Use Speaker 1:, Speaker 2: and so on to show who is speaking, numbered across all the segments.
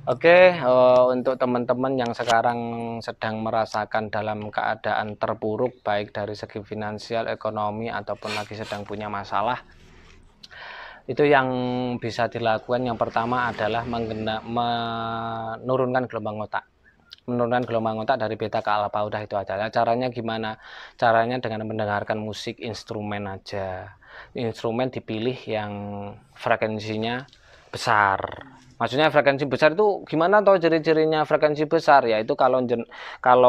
Speaker 1: Oke, untuk teman-teman yang sekarang sedang merasakan dalam keadaan terpuruk, baik dari segi finansial, ekonomi, ataupun lagi sedang punya masalah, itu yang bisa dilakukan yang pertama adalah menurunkan gelombang otak. Menurunkan gelombang otak dari beta ke alfa, udah itu aja. Caranya gimana? Caranya dengan mendengarkan musik instrumen aja. Instrumen dipilih yang frekuensinya besar. Maksudnya frekuensi besar itu gimana toh ciri-cirinya frekuensi besar? Yaitu kalau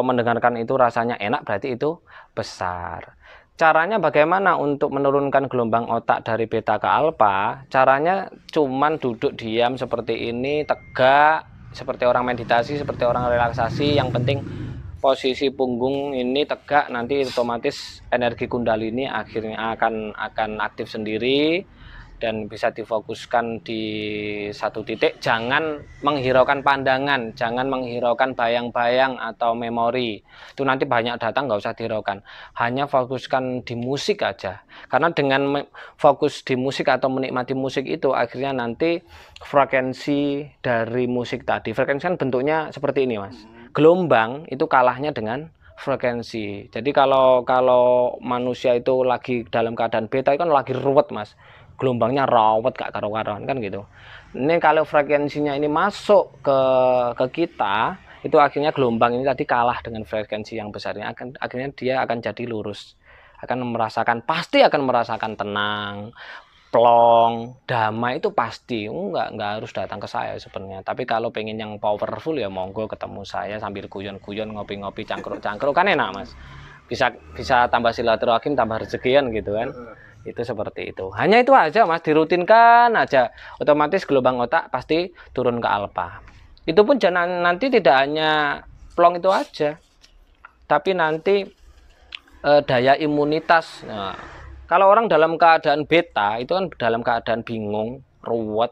Speaker 1: mendengarkan itu rasanya enak, berarti itu besar. Caranya bagaimana untuk menurunkan gelombang otak dari beta ke alfa? Caranya cuman duduk diam seperti ini, tegak, seperti orang meditasi, seperti orang relaksasi. Yang penting posisi punggung ini tegak, nanti otomatis energi kundalini akhirnya akan aktif sendiri dan bisa difokuskan di satu titik. Jangan menghiraukan pandangan, jangan menghiraukan bayang-bayang atau memori. Itu nanti banyak datang, nggak usah dihiraukan. Hanya fokuskan di musik aja. Karena dengan fokus di musik atau menikmati musik itu, akhirnya nanti frekuensi dari musik tadi, frekuensi kan bentuknya seperti ini, Mas. Gelombang itu kalahnya dengan frekuensi. Jadi kalau manusia itu lagi dalam keadaan beta itu kan lagi ruwet, Mas, gelombangnya rawat gak karu-karuan kan gitu. Ini kalau frekuensinya ini masuk ke kita, itu akhirnya gelombang ini tadi kalah dengan frekuensi yang besarnya, akhirnya dia akan jadi lurus, pasti akan merasakan tenang, plong, damai. Itu pasti. Nggak harus datang ke saya sebenarnya, tapi kalau pengen yang powerful ya monggo ketemu saya sambil guyon-guyon, ngopi-ngopi, cangkruk-cangkruk kan enak, Mas. Bisa tambah silaturahim, tambah rezekian gitu kan. Itu seperti itu. Hanya itu aja, Mas, dirutinkan aja, otomatis gelombang otak pasti turun ke alfa. Itu pun jangan nanti tidak hanya plong itu aja, tapi nanti daya imunitas. Nah, kalau orang dalam keadaan beta itu kan dalam keadaan bingung, ruwet,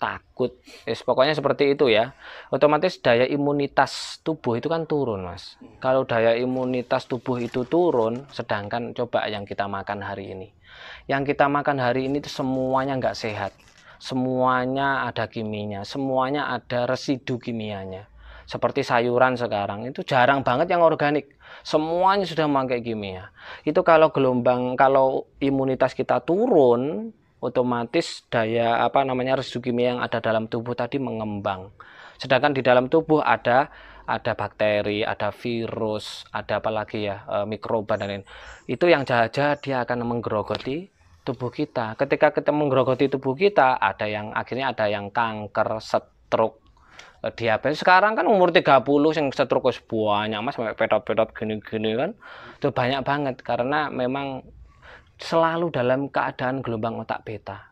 Speaker 1: takut, pokoknya seperti itu ya. Otomatis daya imunitas tubuh itu kan turun, Mas. Kalau daya imunitas tubuh itu turun, sedangkan coba yang kita makan hari ini. Yang kita makan hari ini itu semuanya nggak sehat. Semuanya ada kimianya, semuanya ada residu kimianya. Seperti sayuran sekarang itu jarang banget yang organik, semuanya sudah memakai kimia. Itu kalau imunitas kita turun, otomatis residu kimia yang ada dalam tubuh tadi mengembang. Sedangkan di dalam tubuh ada bakteri, ada virus, ada apalagi ya, mikroba dan lain. Itu yang jahat-jahat dia akan menggerogoti tubuh kita. Ketika kita menggerogoti tubuh kita, akhirnya ada yang kanker, stroke, diabetes. Sekarang kan umur 30 yang stroke banyak, Mas, sampai pedot-pedot gini-gini kan. Itu banyak banget karena memang selalu dalam keadaan gelombang otak beta.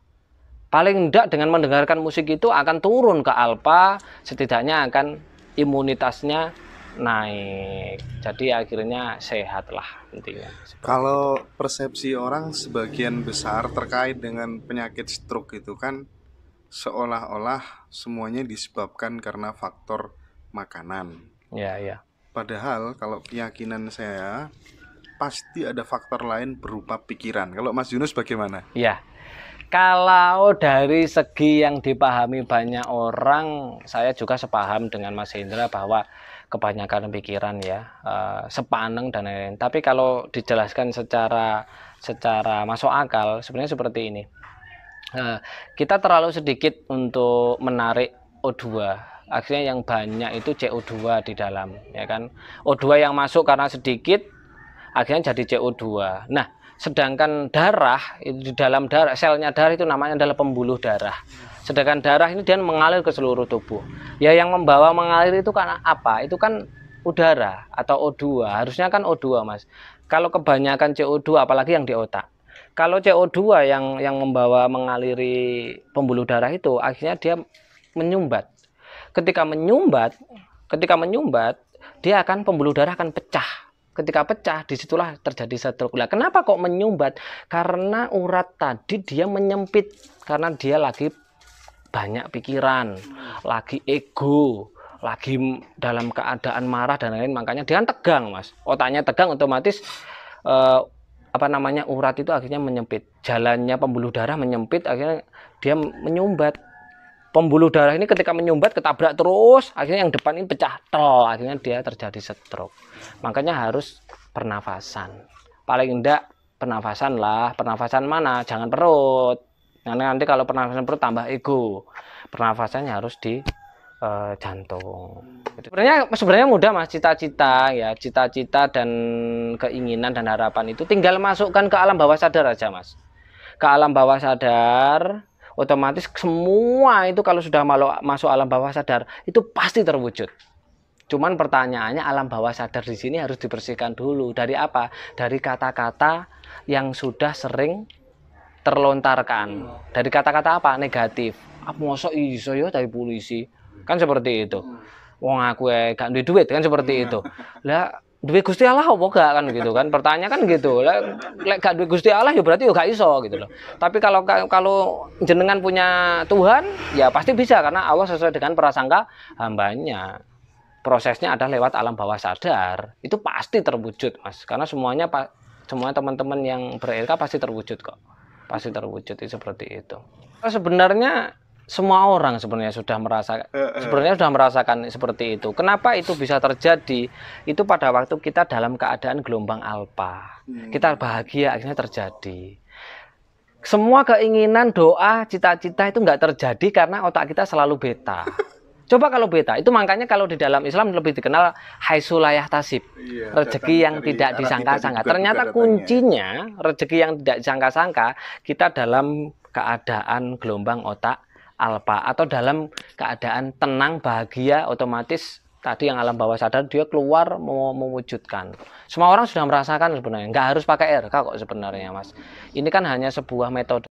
Speaker 1: Paling enggak dengan mendengarkan musik itu akan turun ke alfa, setidaknya akan imunitasnya naik. Jadi akhirnya sehat lah intinya.
Speaker 2: Kalau persepsi orang sebagian besar terkait dengan penyakit stroke itu kan seolah-olah semuanya disebabkan karena faktor makanan.
Speaker 1: Ya, ya.
Speaker 2: Padahal kalau keyakinan saya pasti ada faktor lain berupa pikiran. Kalau Mas Yunus bagaimana?
Speaker 1: Ya. Kalau dari segi yang dipahami banyak orang, saya juga sepaham dengan Mas Hendra bahwa kebanyakan pikiran ya, sepaneng dan lain-lain. Tapi kalau dijelaskan secara masuk akal, sebenarnya seperti ini. Kita terlalu sedikit untuk menarik O2. Akhirnya yang banyak itu CO2 di dalam, ya kan. O2 yang masuk karena sedikit, akhirnya jadi CO2. Nah, sedangkan darah itu, di dalam darah, selnya darah itu namanya adalah pembuluh darah. Sedangkan darah ini dia mengalir ke seluruh tubuh. Ya, yang membawa mengalir itu kan apa? Itu kan udara atau O2. Harusnya kan O2, Mas. Kalau kebanyakan CO2 apalagi yang di otak. Kalau CO2 yang membawa mengaliri pembuluh darah itu, akhirnya dia menyumbat. Ketika menyumbat, dia akan, pembuluh darah akan pecah. Ketika pecah, disitulah terjadi stroke. Kenapa kok menyumbat? Karena urat tadi dia menyempit, karena dia lagi banyak pikiran, lagi ego, lagi dalam keadaan marah dan lain-lain. Makanya dia kan tegang, Mas. Otaknya tegang, otomatis urat itu akhirnya menyempit. Jalannya pembuluh darah menyempit, akhirnya dia menyumbat. pembuluh darah ini ketika menyumbat ketabrak terus, akhirnya yang depan ini pecah tel, akhirnya dia terjadi stroke. Makanya harus pernafasan. Paling enggak pernafasan lah, pernafasan mana? Jangan perut. Nanti kalau pernafasan perut tambah ego. Pernafasannya harus di jantung. Sebenarnya mudah Mas, cita-cita ya, cita-cita dan keinginan dan harapan itu tinggal masukkan ke alam bawah sadar aja Mas. Ke alam bawah sadar, otomatis semua itu kalau sudah masuk alam bawah sadar itu pasti terwujud. Cuman pertanyaannya alam bawah sadar di sini harus dibersihkan dulu dari apa? Dari kata-kata yang sudah sering terlontarkan. Dari kata-kata apa? Negatif. Apa mosok iso yo dari polisi? Kan seperti itu. Wong aku gak duwe duit kan seperti itu. Lah duwe Gusti Allah apa gak kan gitu kan? Pertanyaan kan gitu. Lek gak duwe Gusti Allah ya berarti ya gak iso gitu loh. Tapi kalau jenengan punya Tuhan ya pasti bisa karena Allah sesuai dengan prasangka hambanya. Prosesnya adalah lewat alam bawah sadar. Itu pasti terwujud Mas. Karena semua teman-teman yang ber-LK pasti terwujud kok. Pasti terwujud itu seperti itu. Sebenarnya semua orang sebenarnya sudah merasakan seperti itu. Kenapa itu bisa terjadi? Itu pada waktu kita dalam keadaan gelombang alfa. Kita bahagia akhirnya terjadi. Semua keinginan, doa, cita-cita itu nggak terjadi karena otak kita selalu beta. Coba kalau beta, itu makanya kalau di dalam Islam lebih dikenal haisulayah tasib. Rezeki yang tidak disangka-sangka. Ternyata kuncinya rezeki yang tidak disangka-sangka kita dalam keadaan gelombang otak alfa atau dalam keadaan tenang, bahagia, otomatis tadi yang alam bawah sadar dia keluar mewujudkan. Semua orang sudah merasakan sebenarnya, nggak harus pakai RK kok sebenarnya Mas. Ini kan hanya sebuah metode.